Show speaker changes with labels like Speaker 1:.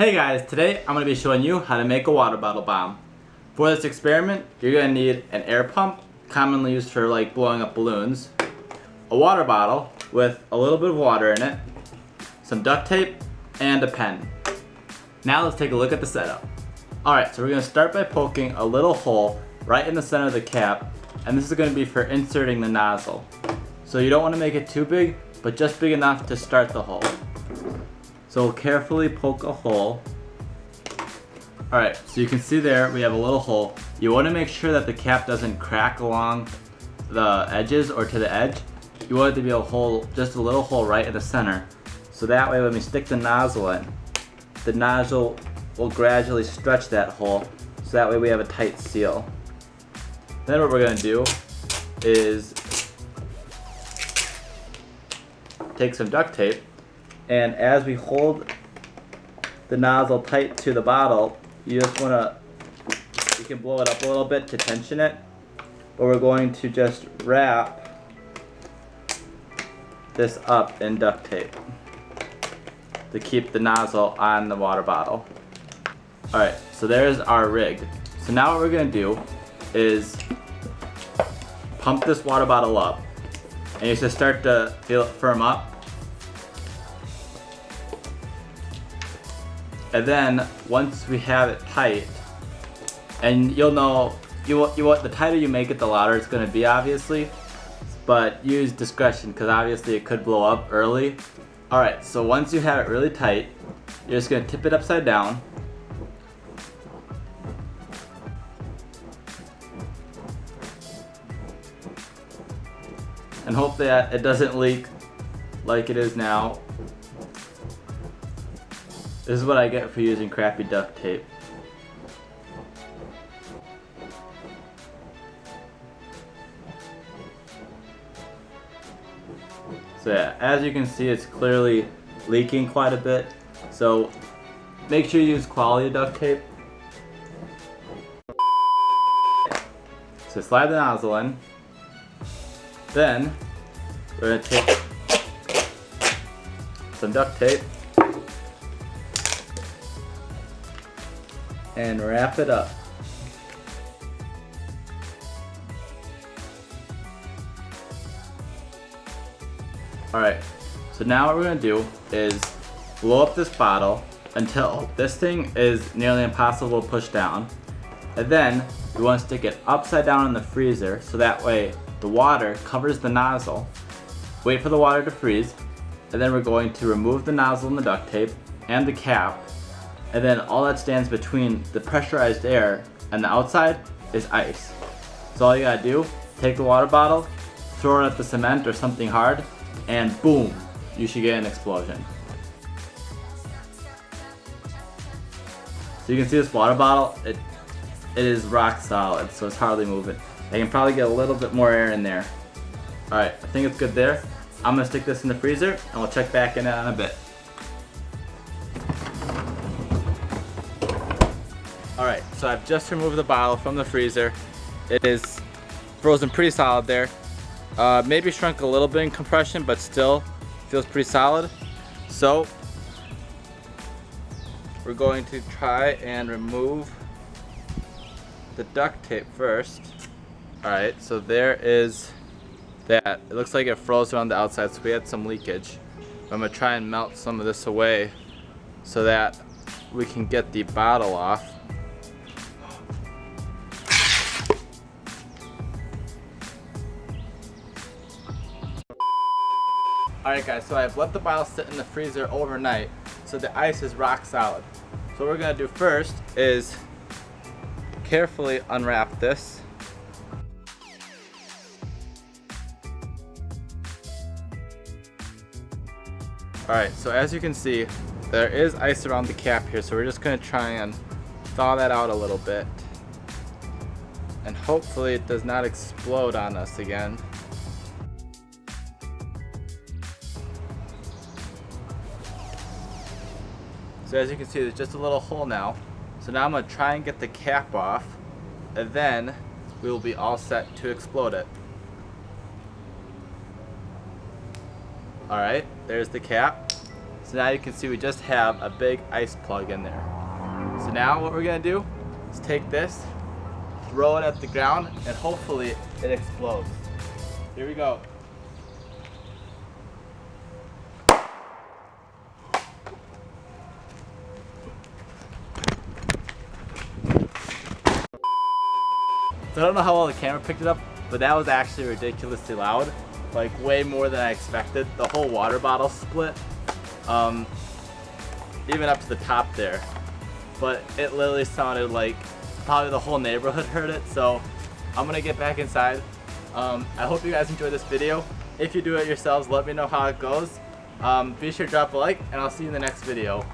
Speaker 1: Hey guys, today I'm going to be showing you how to make a water bottle bomb. For this experiment, you're going to need an air pump, commonly used for like blowing up balloons, a water bottle with a little bit of water in it, some duct tape, and a pen. Now let's take a look at the setup. Alright, so we're going to start by poking a little hole right in the center of the cap, and this is going to be for inserting the nozzle. So you don't want to make it too big, but just big enough to start the hole. So we'll carefully poke a hole. Alright, so you can see there we have a little hole. You want to make sure that the cap doesn't crack along the edges or to the edge. You want it to be a hole, just a little hole right in the center. So that way when we stick the nozzle in, the nozzle will gradually stretch that hole, so that way we have a tight seal. Then what we're going to do is take some duct tape, and as we hold the nozzle tight to the bottle, you can blow it up a little bit to tension it, but we're going to just wrap this up in duct tape to keep the nozzle on the water bottle. Alright, so there's our rig. So now what we're going to do is pump this water bottle up, and you should start to feel it firm up. And then once we have it tight, and you'll know, the tighter you make it, the louder it's going to be, obviously. But use discretion, because obviously it could blow up early. Alright, so once you have it really tight, you're just going to tip it upside down. And hope that it doesn't leak like it is now. This is what I get for using crappy duct tape. So yeah, as you can see, it's clearly leaking quite a bit. So make sure you use quality duct tape. So slide the nozzle in. Then we're going to take some duct tape and wrap it up. Alright, so now what we're going to do is blow up this bottle until this thing is nearly impossible to push down. And then we want to stick it upside down in the freezer, so that way the water covers the nozzle. Wait for the water to freeze, and then we're going to remove the nozzle and the duct tape and the cap, and then all that stands between the pressurized air and the outside is ice. So all you gotta do, take the water bottle, throw it at the cement or something hard, and boom, you should get an explosion. So you can see this water bottle, it is rock solid, so it's hardly moving. I can probably get a little bit more air in there. Alright, I think it's good there. I'm gonna stick this in the freezer and we'll check back in a bit. Alright, so I've just removed the bottle from the freezer. It is frozen pretty solid there. Maybe shrunk a little bit in compression, but still feels pretty solid. So we're going to try and remove the duct tape first. Alright, so there is that. It looks like it froze around the outside, so we had some leakage. I'm going to try and melt some of this away so that we can get the bottle off. Alright guys, so I've let the bottle sit in the freezer overnight, so the ice is rock solid. So what we're going to do first is carefully unwrap this. Alright, so as you can see, there is ice around the cap here, so we're just going to try and thaw that out a little bit. And hopefully it does not explode on us again. So as you can see, there's just a little hole now. So now I'm going to try and get the cap off, and then we will be all set to explode it. Alright, there's the cap. So now you can see we just have a big ice plug in there. So now what we're gonna do is take this, throw it at the ground, and hopefully it explodes. Here we go. So I don't know how well the camera picked it up, but that was actually ridiculously loud. Like way more than I expected. The whole water bottle split. Even up to the top there. But it literally sounded like probably the whole neighborhood heard it. So I'm gonna get back inside. I hope you guys enjoyed this video. If you do it yourselves, let me know how it goes. Be sure to drop a like, and I'll see you in the next video.